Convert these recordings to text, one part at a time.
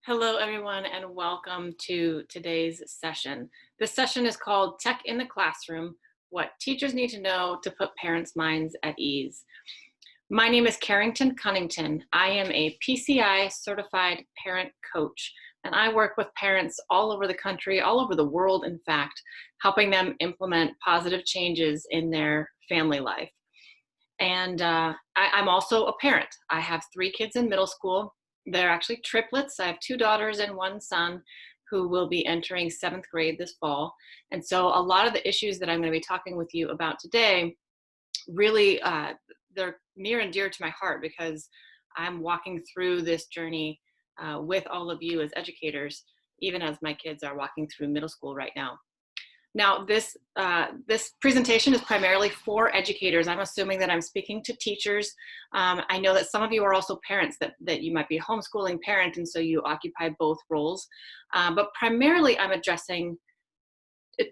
Hello, everyone, and welcome to today's session. This session is called Tech in the Classroom, What Teachers Need to Know to Put Parents' Minds at Ease. My name is Carrington Cunnington. I am a PCI certified parent coach, and I work with parents all over the country, all over the world, in fact, helping them implement positive changes in their family life. And I'm also a parent. I have 3 kids in middle school. They're actually triplets. I have 2 daughters and 1 son who will be entering 7th grade this fall. And so a lot of the issues that I'm going to be talking with you about today really, they're near and dear to my heart because I'm walking through this journey with all of you as educators, even as my kids are walking through middle school right now. Now, this presentation is primarily for educators. I'm assuming that I'm speaking to teachers. I know that some of you are also parents, that you might be a homeschooling parent, and so you occupy both roles. But primarily, I'm addressing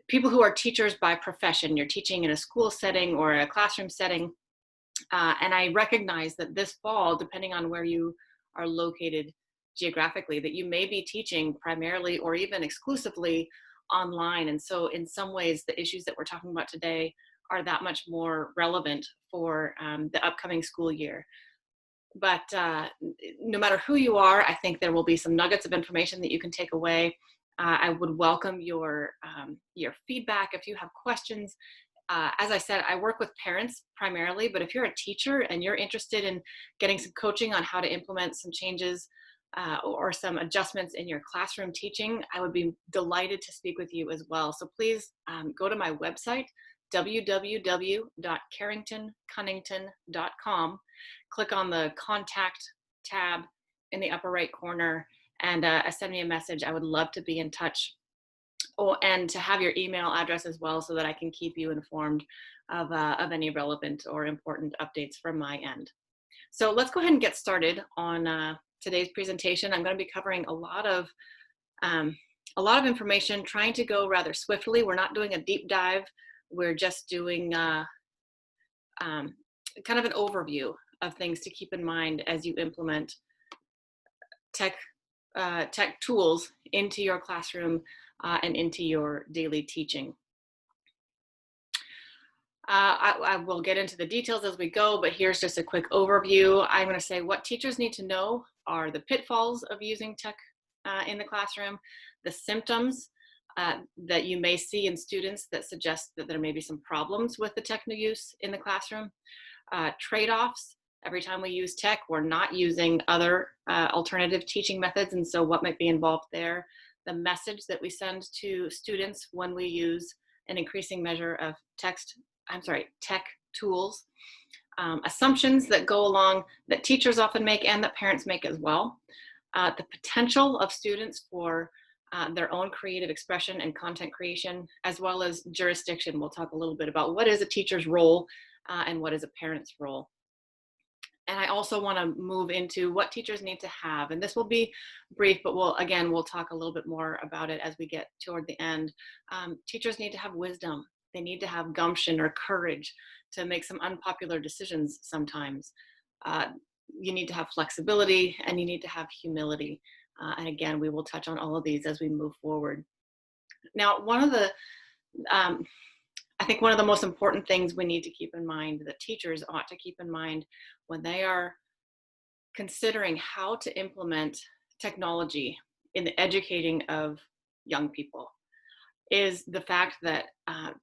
people who are teachers by profession. You're teaching in a school setting or a classroom setting. And I recognize that this fall, depending on where you are located geographically, that you may be teaching primarily or even exclusively online. And so in some ways, the issues that we're talking about today are that much more relevant for the upcoming school year. But no matter who you are, I think there will be some nuggets of information that you can take away. I would welcome your feedback if you have questions. As I said, I work with parents primarily, but if you're a teacher and you're interested in getting some coaching on how to implement some changes or some adjustments in your classroom teaching, I would be delighted to speak with you as well. So please go to my website, www.carringtoncunnington.com, click on the contact tab in the upper right corner, and send me a message. I would love to be in touch. Oh, and to have your email address as well so that I can keep you informed of any relevant or important updates from my end. So let's go ahead and get started on today's presentation. I'm going to be covering a lot of information, trying to go rather swiftly. We're not doing a deep dive. We're just doing kind of an overview of things to keep in mind as you implement tech tools into your classroom and into your daily teaching. I will get into the details as we go, but here's just a quick overview. I'm going to say what teachers need to know are the pitfalls of using tech in the classroom, the symptoms that you may see in students that suggest that there may be some problems with the tech use in the classroom, trade-offs. Every time we use tech, we're not using other alternative teaching methods, and so what might be involved there, the message that we send to students when we use an increasing measure of tech tools, assumptions that go along that teachers often make and that parents make as well, the potential of students for their own creative expression and content creation, as well as jurisdiction. We'll talk a little bit about what is a teacher's role and what is a parent's role. And I also want to move into what teachers need to have. And this will be brief, but we'll talk a little bit more about it as we get toward the end. Teachers need to have wisdom. They need to have gumption or courage to make some unpopular decisions sometimes. You need to have flexibility and you need to have humility. And again, we will touch on all of these as we move forward. Now, I think one of the most important things we need to keep in mind, that teachers ought to keep in mind when they are considering how to implement technology in the educating of young people, is the fact that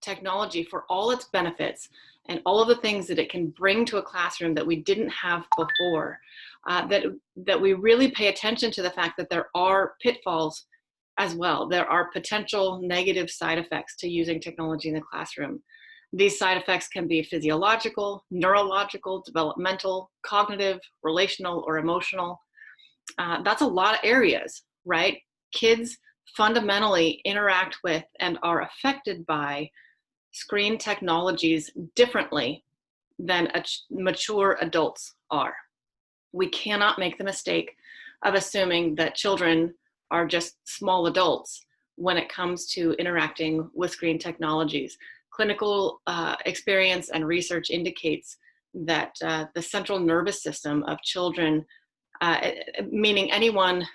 technology, for all its benefits and all of the things that it can bring to a classroom that we didn't have before, that we really pay attention to the fact that there are pitfalls as well. There are potential negative side effects to using technology in the classroom. These side effects can be physiological, neurological, developmental, cognitive, relational, or emotional. That's a lot of areas, right? Kids fundamentally interact with and are affected by screen technologies differently than mature adults are. We cannot make the mistake of assuming that children are just small adults when it comes to interacting with screen technologies. Clinical experience and research indicates that the central nervous system of children, meaning anyone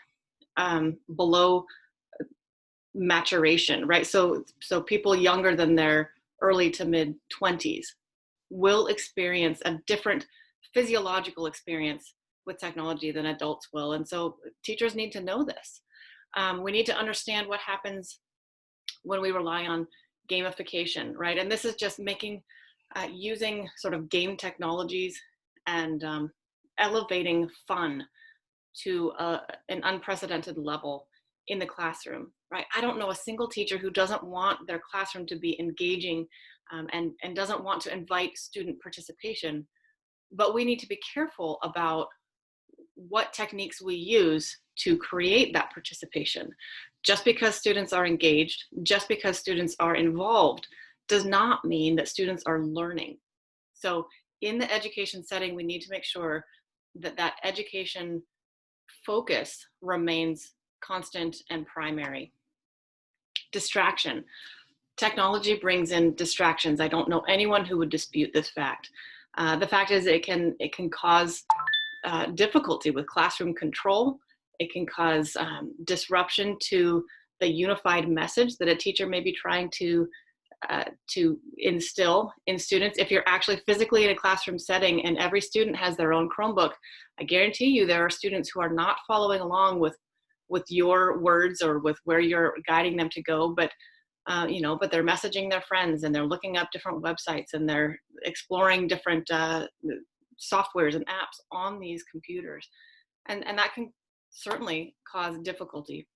below maturation, right? So people younger than their early to mid 20s will experience a different physiological experience with technology than adults will. And so teachers need to know this. We need to understand what happens when we rely on gamification, right? And this is just using sort of game technologies and elevating fun to an unprecedented level in the classroom, right? I don't know a single teacher who doesn't want their classroom to be engaging and doesn't want to invite student participation. But we need to be careful about what techniques we use to create that participation. Just because students are engaged, just because students are involved, does not mean that students are learning. So in the education setting, we need to make sure that that education focus remains constant and primary. Distraction. Technology brings in distractions. I don't know anyone who would dispute this fact. The fact is it can cause difficulty with classroom control. It can cause disruption to the unified message that a teacher may be trying to instill in students. If you're actually physically in a classroom setting and every student has their own Chromebook, I guarantee you there are students who are not following along with your words or with where you're guiding them to go, but but they're messaging their friends and they're looking up different websites and they're exploring different softwares and apps on these computers. And that can certainly cause difficulty.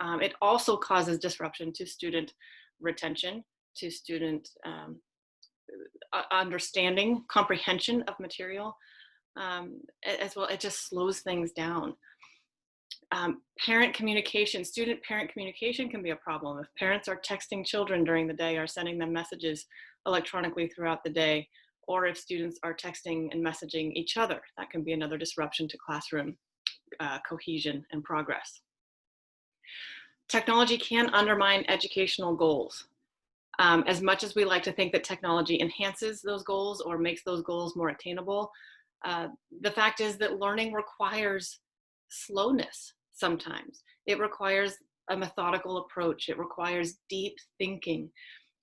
It also causes disruption to student retention, to student understanding, comprehension of material, as well. It just slows things down. Parent communication, student-parent communication can be a problem. If parents are texting children during the day or sending them messages electronically throughout the day, or if students are texting and messaging each other, that can be another disruption to classroom cohesion and progress. Technology can undermine educational goals. As much as we like to think that technology enhances those goals or makes those goals more attainable, the fact is that learning requires slowness sometimes. It requires a methodical approach. It requires deep thinking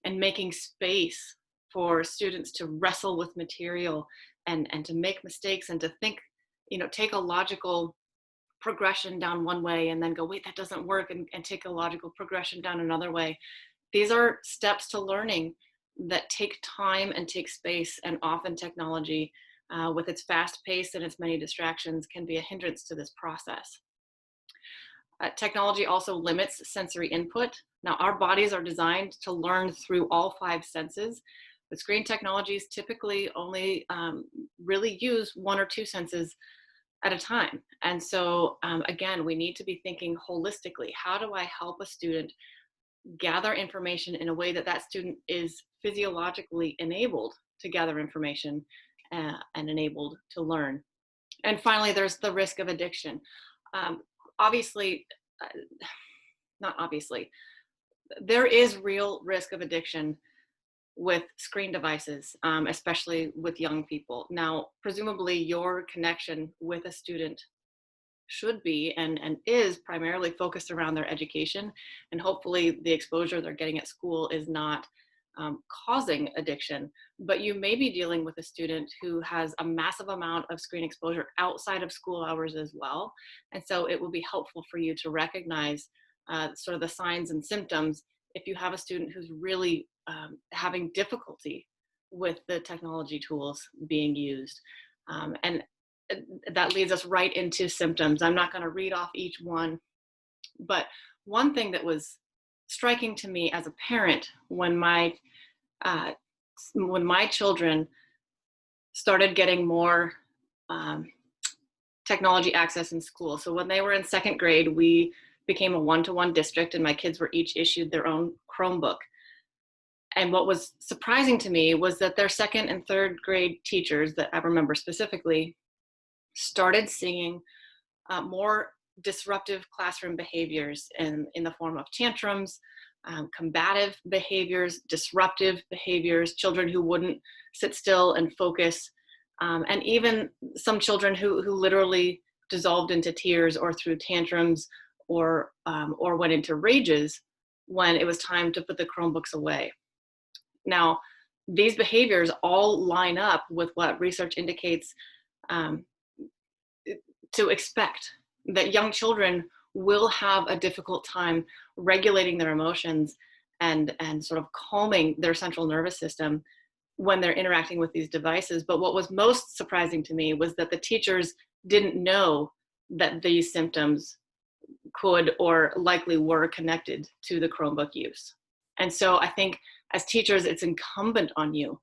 and making space for students to wrestle with material and to make mistakes and to think, take a logical progression down one way and then go, wait, that doesn't work, and take a logical progression down another way. These are steps to learning that take time and take space, and often technology, with its fast pace and its many distractions, can be a hindrance to this process. Technology also limits sensory input. Now, our bodies are designed to learn through all 5 senses, but screen technologies typically only really use 1 or 2 senses at a time. And so, again, we need to be thinking holistically. How do I help a student gather information in a way that that student is physiologically enabled to gather information and enabled to learn? And finally, there's the risk of addiction. Not obviously, there is real risk of addiction with screen devices, especially with young people. Now, presumably your connection with a student should be and is primarily focused around their education, and hopefully the exposure they're getting at school is not causing addiction. But you may be dealing with a student who has a massive amount of screen exposure outside of school hours as well, and so it will be helpful for you to recognize sort of the signs and symptoms if you have a student who's really having difficulty with the technology tools being used. And that leads us right into symptoms. I'm not going to read off each one, but one thing that was striking to me as a parent when my children started getting more technology access in school. So when they were in 2nd grade, we became a 1-to-1 district, and my kids were each issued their own Chromebook. And what was surprising to me was that their 2nd and 3rd grade teachers that I remember specifically started seeing more disruptive classroom behaviors in the form of tantrums, combative behaviors, disruptive behaviors, children who wouldn't sit still and focus, and even some children who literally dissolved into tears or threw tantrums or went into rages when it was time to put the Chromebooks away. Now, these behaviors all line up with what research indicates to expect, that young children will have a difficult time regulating their emotions and sort of calming their central nervous system when they're interacting with these devices. But what was most surprising to me was that the teachers didn't know that these symptoms could or likely were connected to the Chromebook use. And so I think as teachers, it's incumbent on you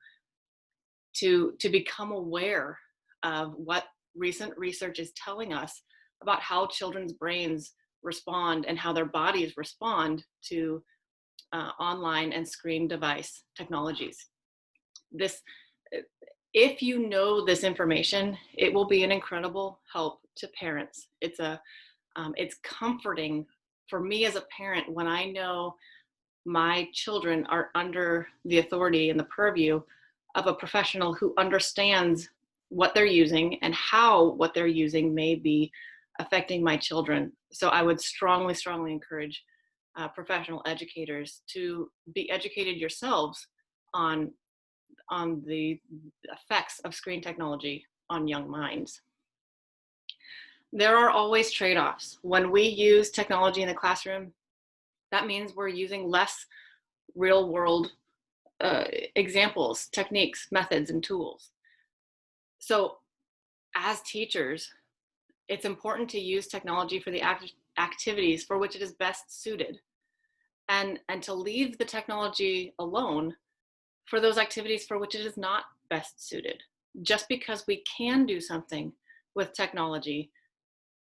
to become aware of what recent research is telling us about how children's brains respond and how their bodies respond to online and screen device technologies. If you know this information, it will be an incredible help to parents. It's comforting for me as a parent when I know my children are under the authority and the purview of a professional who understands what they're using and how what they're using may be affecting my children. So I would strongly, strongly encourage professional educators to be educated yourselves on the effects of screen technology on young minds. There are always trade-offs. When we use technology in the classroom, that means we're using less real-world examples, techniques, methods, and tools. So as teachers, it's important to use technology for the activities for which it is best suited, and to leave the technology alone for those activities for which it is not best suited. Just because we can do something with technology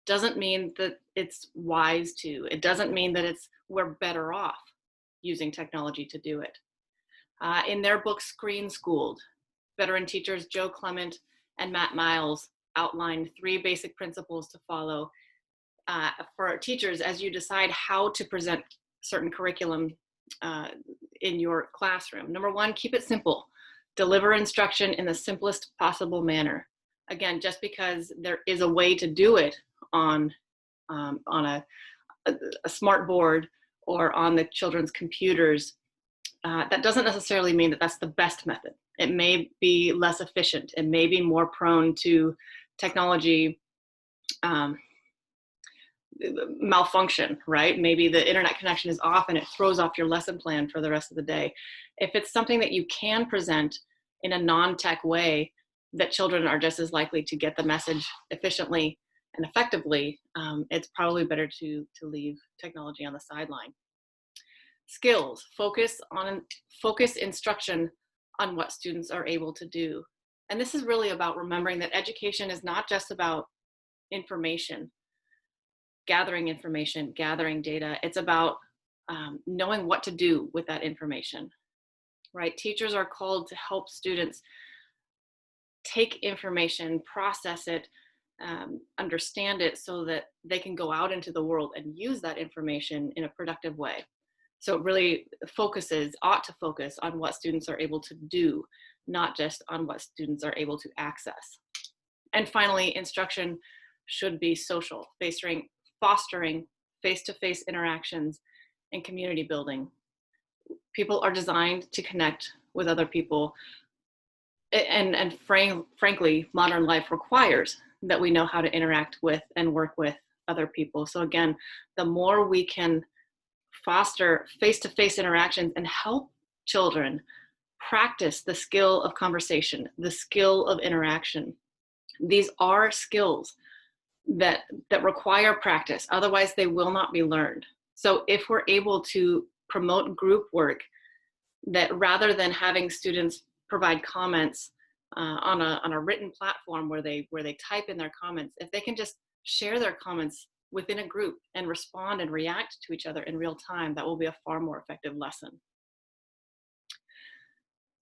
doesn't mean that it's wise to. It doesn't mean that we're better off using technology to do it. In their book, Screen Schooled, veteran teachers Joe Clement and Matt Miles outlined 3 basic principles to follow for teachers as you decide how to present certain curriculum in your classroom. Number 1, keep it simple. Deliver instruction in the simplest possible manner. Again, just because there is a way to do it on a smart board or on the children's computers, that doesn't necessarily mean that that's the best method. It may be less efficient. It may be more prone to technology malfunction, right? Maybe the internet connection is off and it throws off your lesson plan for the rest of the day. If it's something that you can present in a non-tech way, that children are just as likely to get the message efficiently and effectively, it's probably better to leave technology on the sideline. Skills, focus instruction on what students are able to do. And this is really about remembering that education is not just about information, gathering data. It's about knowing what to do with that information, right? Teachers are called to help students take information, process it, understand it so that they can go out into the world and use that information in a productive way. So it really ought to focus on what students are able to do, not just on what students are able to access. And finally, instruction should be social, fostering face-to-face interactions and community building. People are designed to connect with other people, and frankly, modern life requires that we know how to interact with and work with other people. So again, the more we can foster face-to-face interactions and help children practice the skill of conversation, the skill of interaction. These are skills that require practice, otherwise they will not be learned. So if we're able to promote group work, that rather than having students provide comments on a written platform where they type in their comments, if they can just share their comments within a group and respond and react to each other in real time, that will be a far more effective lesson.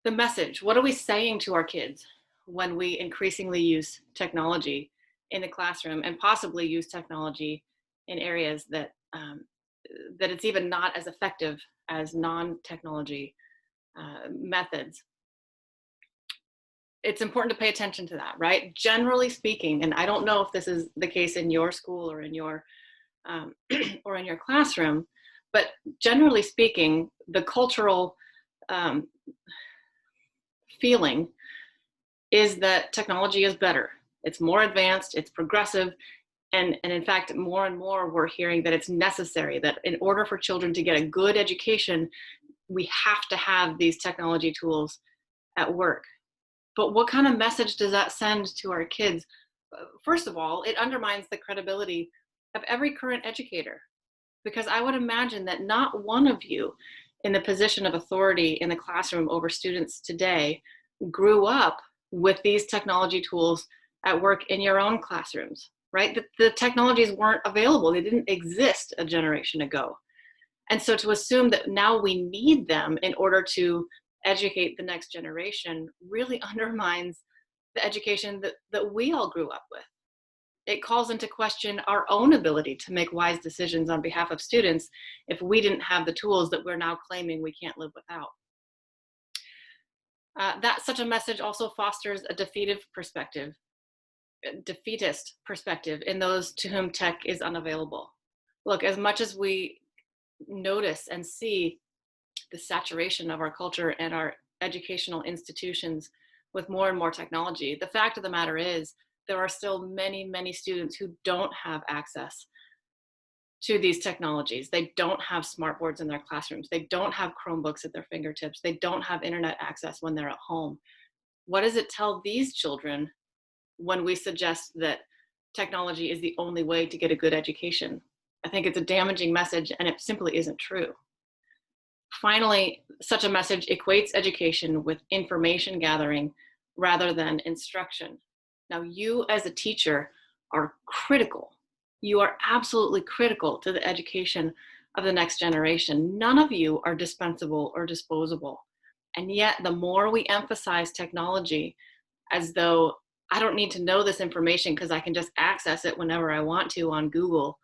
The message, what are we saying to our kids when we increasingly use technology in the classroom and possibly use technology in areas that it's even not as effective as non-technology methods? It's important to pay attention to that, right? Generally speaking, and I don't know if this is the case in your school or in your or in your classroom. But generally speaking, the cultural um, feeling is that technology is better. It's more advanced, it's progressive, and in fact, more and more we're hearing that it's necessary, that in order for children to get a good education, we have to have these technology tools at work. But what kind of message does that send to our kids? First of all, it undermines the credibility of every current educator, because I would imagine that not one of you in the position of authority in the classroom over students today grew up with these technology tools at work in your own classrooms, right? The technologies weren't available. They didn't exist a generation ago. And so to assume that now we need them in order to educate the next generation really undermines the education that we all grew up with. It calls into question our own ability to make wise decisions on behalf of students if we didn't have the tools that we're now claiming we can't live without. That such a message also fosters a defeatist perspective in those to whom tech is unavailable. Look, as much as we notice and see the saturation of our culture and our educational institutions with more and more technology, the fact of the matter is there are still many, many students who don't have access to these technologies. They don't have smartboards in their classrooms. They don't have Chromebooks at their fingertips. They don't have internet access when they're at home. What does it tell these children when we suggest that technology is the only way to get a good education? I think it's a damaging message, and it simply isn't true. Finally, such a message equates education with information gathering rather than instruction. Now, you as a teacher are critical. You are absolutely critical to the education of the next generation. None of you are dispensable or disposable. And yet, the more we emphasize technology as though I don't need to know this information because I can just access it whenever I want to on Google,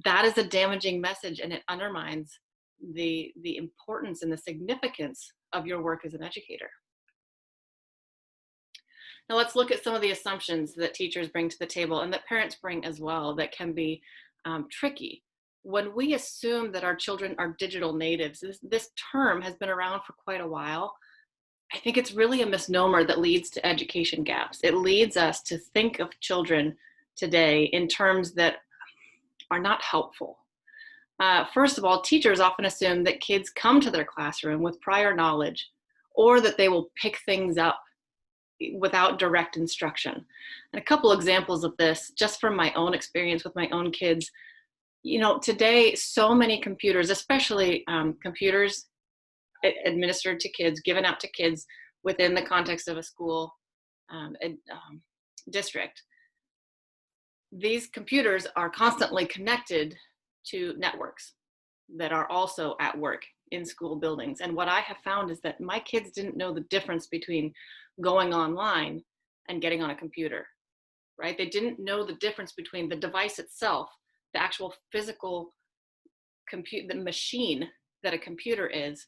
that is a damaging message, and it undermines the importance and the significance of your work as an educator. Now let's look at some of the assumptions that teachers bring to the table and that parents bring as well that can be tricky. When we assume that our children are digital natives, this term has been around for quite a while. I think it's really a misnomer that leads to education gaps. It leads us to think of children today in terms that are not helpful. First of all, teachers often assume that kids come to their classroom with prior knowledge, or that they will pick things up without direct instruction. And a couple examples of this, just from my own experience with my own kids. You know, today, so many computers, especially computers administered to kids, given out to kids within the context of a school district, these computers are constantly connected to networks that are also at work in school buildings. And what I have found is that my kids didn't know the difference between going online and getting on a computer, right? They didn't know the difference between the device itself, the actual physical the machine that a computer is,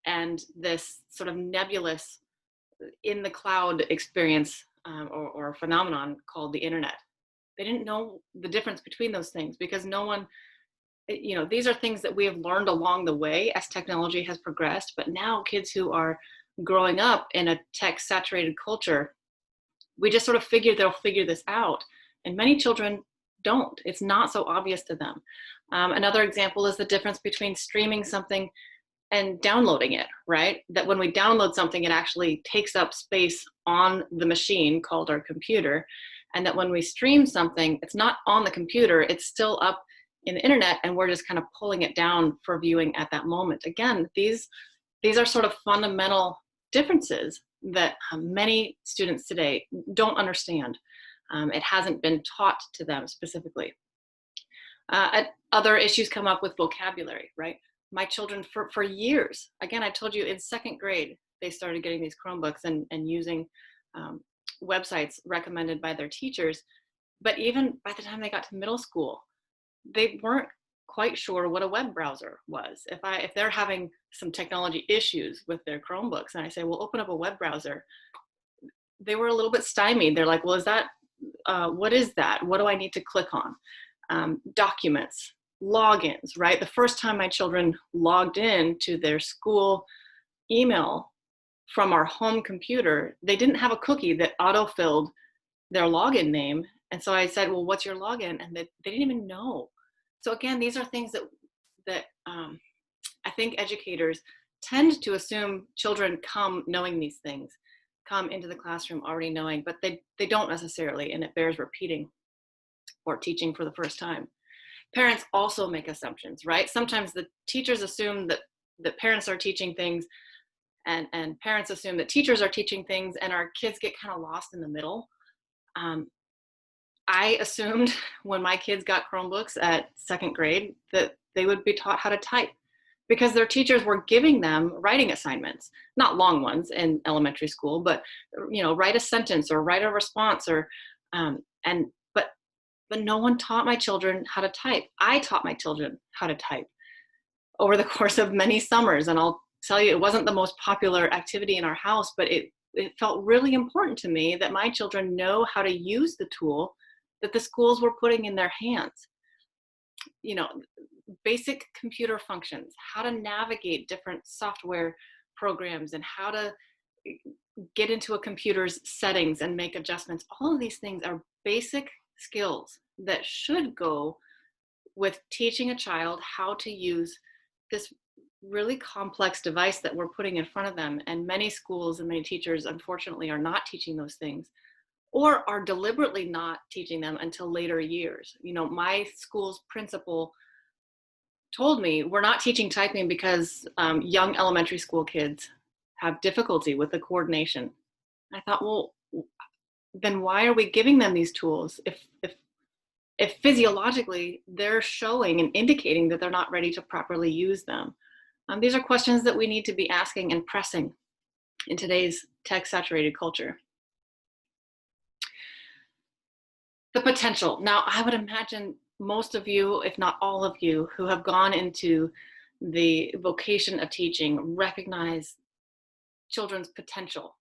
and this sort of nebulous in the cloud experience or phenomenon called the internet. They didn't know the difference between those things because no one, you know, these are things that we have learned along the way as technology has progressed. But now kids who are growing up in a tech saturated culture, we just sort of figure they'll figure this out. And many children don't. It's not so obvious to them. Another example is the difference between streaming something and downloading it, right? That when we download something, it actually takes up space on the machine called our computer. And that when we stream something, it's not on the computer, it's still up in the internet, and we're just kind of pulling it down for viewing at that moment. Again, these are sort of fundamental differences that many students today don't understand. It hasn't been taught to them specifically. Other issues come up with vocabulary, right? My children for years, again, I told you in second grade, they started getting these Chromebooks and using websites recommended by their teachers. But even by the time they got to middle school, they weren't quite sure what a web browser was. If they're having some technology issues with their Chromebooks and I say, well, open up a web browser, they were a little bit stymied. They're like, well, is that, what is that? What do I need to click on? documents, logins, right? The first time my children logged in to their school email from our home computer, they didn't have a cookie that auto-filled their login name. And so I said, well, what's your login? And they didn't even know. So again, these are things that I think educators tend to assume children come knowing these things, come into the classroom already knowing, but they don't necessarily, and it bears repeating or teaching for the first time. Parents also make assumptions, right? Sometimes the teachers assume that parents are teaching things, and parents assume that teachers are teaching things, and our kids get kind of lost in the middle. I assumed when my kids got Chromebooks at second grade that they would be taught how to type, because their teachers were giving them writing assignments, not long ones in elementary school, but write a sentence or write a response, or but no one taught my children how to type. I taught my children how to type over the course of many summers, and I'll tell you, it wasn't the most popular activity in our house, but it felt really important to me that my children know how to use the tool that the schools were putting in their hands. Basic computer functions, how to navigate different software programs, and how to get into a computer's settings and make adjustments. All of these things are basic skills that should go with teaching a child how to use this really complex device that we're putting in front of them. And many schools and many teachers, unfortunately, are not teaching those things, or are deliberately not teaching them until later years. My school's principal told me, we're not teaching typing because young elementary school kids have difficulty with the coordination. I thought, well, then why are we giving them these tools if physiologically they're showing and indicating that they're not ready to properly use them? These are questions that we need to be asking and pressing in today's tech-saturated culture. The potential. Now, I would imagine most of you, if not all of you, who have gone into the vocation of teaching recognize children's potential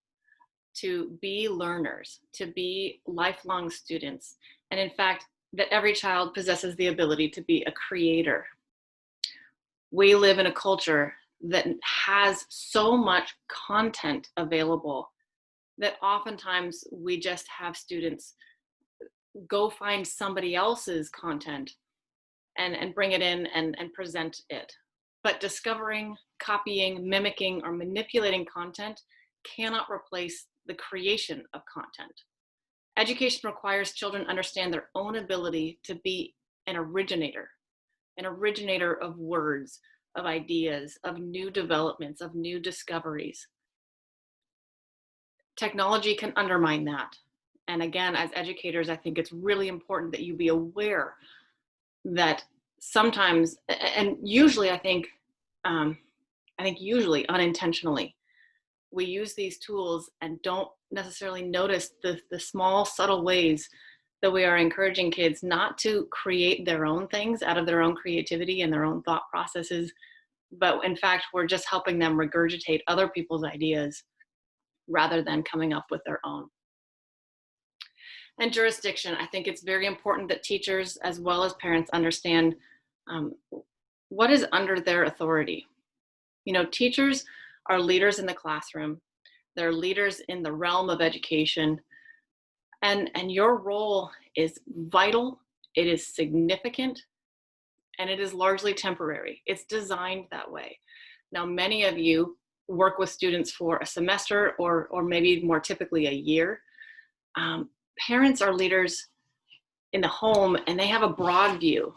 to be learners, to be lifelong students, and in fact, that every child possesses the ability to be a creator. We live in a culture that has so much content available that oftentimes we just have students go find somebody else's content and bring it in and present it. But discovering, copying, mimicking, or manipulating content cannot replace the creation of content. Education requires children understand their own ability to be an originator of words, of ideas, of new developments, of new discoveries. Technology can undermine that. And again, as educators, I think it's really important that you be aware that sometimes, and usually I think usually unintentionally, we use these tools and don't necessarily notice the small, subtle ways that we are encouraging kids not to create their own things out of their own creativity and their own thought processes, but in fact, we're just helping them regurgitate other people's ideas rather than coming up with their own. And jurisdiction, I think it's very important that teachers as well as parents understand what is under their authority. Teachers are leaders in the classroom. They're leaders in the realm of education. And your role is vital, it is significant, and it is largely temporary. It's designed that way. Now, many of you work with students for a semester or maybe more typically a year. Parents are leaders in the home, and they have a broad view.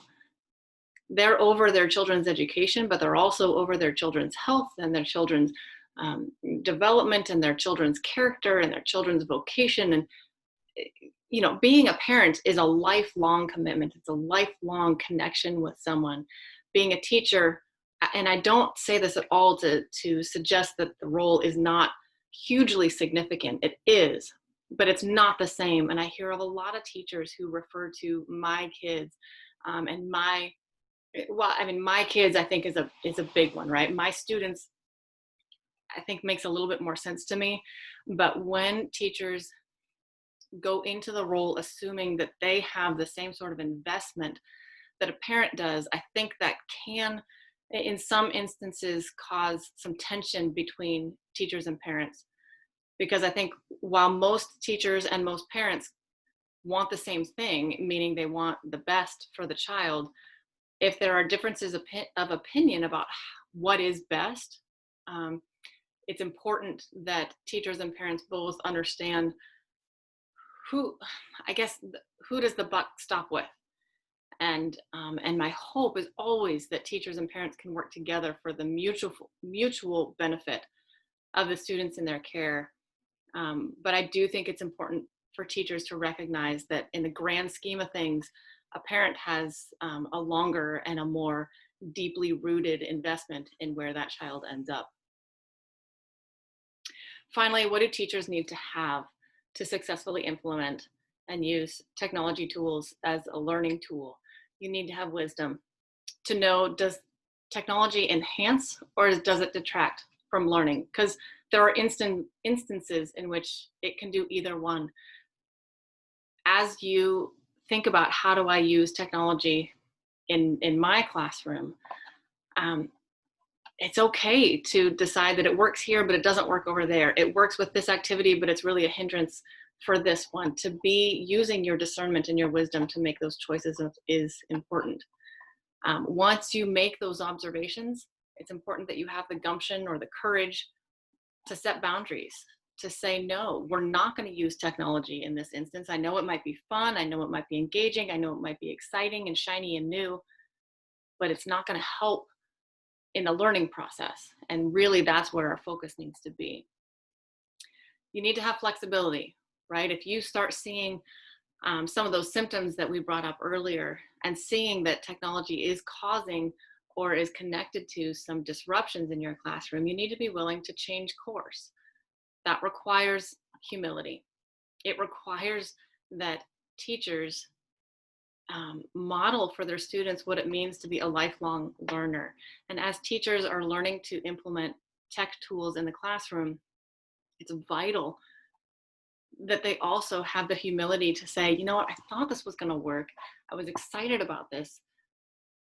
They're over their children's education, but they're also over their children's health and their children's development and their children's character and their children's vocation. And being a parent is a lifelong commitment. It's a lifelong connection with someone. Being a teacher, and I don't say this at all to suggest that the role is not hugely significant. It is, but it's not the same. And I hear of a lot of teachers who refer to my kids and my kids, I think, is a big one, right? My students, I think, makes a little bit more sense to me. But when teachers go into the role assuming that they have the same sort of investment that a parent does, I think that can, in some instances, cause some tension between teachers and parents. Because I think while most teachers and most parents want the same thing, meaning they want the best for the child, if there are differences of opinion about what is best, um, it's important that teachers and parents both understand who, I guess, who does the buck stop with? And my hope is always that teachers and parents can work together for the mutual benefit of the students in their care. But I do think it's important for teachers to recognize that in the grand scheme of things, a parent has a longer and a more deeply rooted investment in where that child ends up. Finally, what do teachers need to have to successfully implement and use technology tools as a learning tool? You need to have wisdom to know, does technology enhance or does it detract from learning? Because there are instances in which it can do either one. As you think about how do I use technology in my classroom, it's okay to decide that it works here, but it doesn't work over there. It works with this activity, but it's really a hindrance for this one. To be using your discernment and your wisdom to make those choices is important. Once you make those observations, it's important that you have the gumption or the courage to set boundaries, to say, no, we're not going to use technology in this instance. I know it might be fun. I know it might be engaging. I know it might be exciting and shiny and new, but it's not going to help in the learning process. And really, that's where our focus needs to be. You need to have flexibility, right? If you start seeing some of those symptoms that we brought up earlier and seeing that technology is causing or is connected to some disruptions in your classroom, you need to be willing to change course. That requires humility. It requires that teachers model for their students what it means to be a lifelong learner. And as teachers are learning to implement tech tools in the classroom, it's vital that they also have the humility to say, you know what, I thought this was going to work. I was excited about this,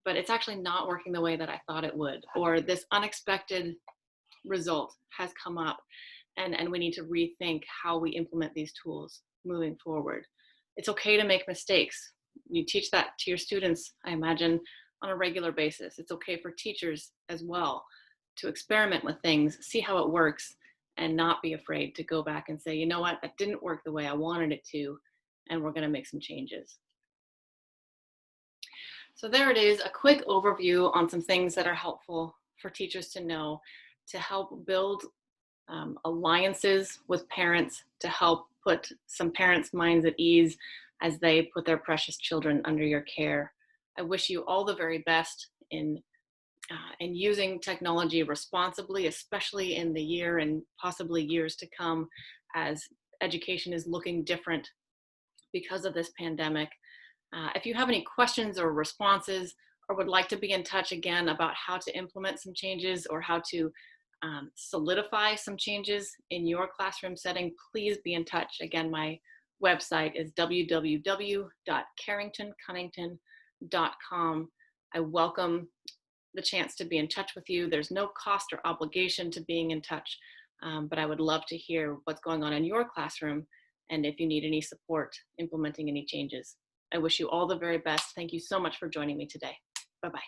but it's actually not working the way that I thought it would, or this unexpected result has come up, and we need to rethink how we implement these tools moving forward. It's okay to make mistakes. You teach that to your students, I imagine, on a regular basis. It's okay for teachers as well to experiment with things, see how it works, and not be afraid to go back and say, you know what, that didn't work the way I wanted it to, and we're going to make some changes. So there it is, a quick overview on some things that are helpful for teachers to know to help build alliances with parents, to help put some parents' minds at ease as they put their precious children under your care. I wish you all the very best in using technology responsibly, especially in the year and possibly years to come as education is looking different because of this pandemic. If you have any questions or responses, or would like to be in touch again about how to implement some changes or how to solidify some changes in your classroom setting, please be in touch. Again, my website is www.carringtoncunnington.com. I welcome the chance to be in touch with you. There's no cost or obligation to being in touch, but I would love to hear what's going on in your classroom and if you need any support implementing any changes. I wish you all the very best. Thank you so much for joining me today. Bye-bye.